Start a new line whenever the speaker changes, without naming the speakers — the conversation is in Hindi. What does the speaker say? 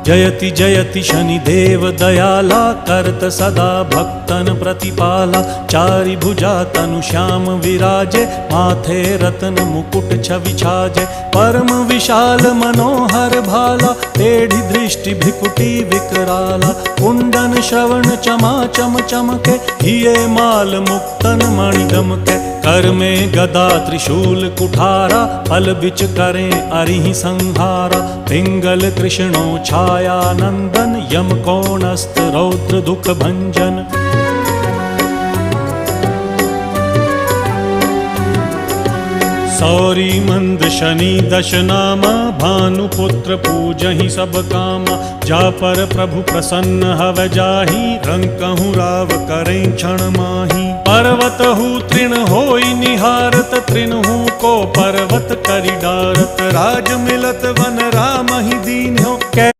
जयति जयति शनिदेव दयाला, करत सदा भक्तन प्रतिपाला। चारि भुजा तनु श्याम विराजे, माथे रत्न मुकुट छवि छाजे। परम विशाल मनोहर भाला, टेढ़ी दृष्टि भिकुटी विकराला। कुंडन श्रवण चमा चम चमके, हिये माल मुक्तन मणि दमके। कर में गदा त्रिशूल कुठारा, फल बिच करें अरिहि संहारा। पिंगल कृष्णो छाया नंदन, यम कोणस्थ रौद्र दुख भंजन। सौरी मंद शनि दश नामा, भानुपुत्र पूजहि सब कामा। जा पर प्रभु प्रसन्न हव जाहि, रंकहु राव करें क्षण माहि। पर्वत हु तृण होई निहारत, तृणहु को पर्वत करि डारत। राज मिलत वन राम ही दीन हो,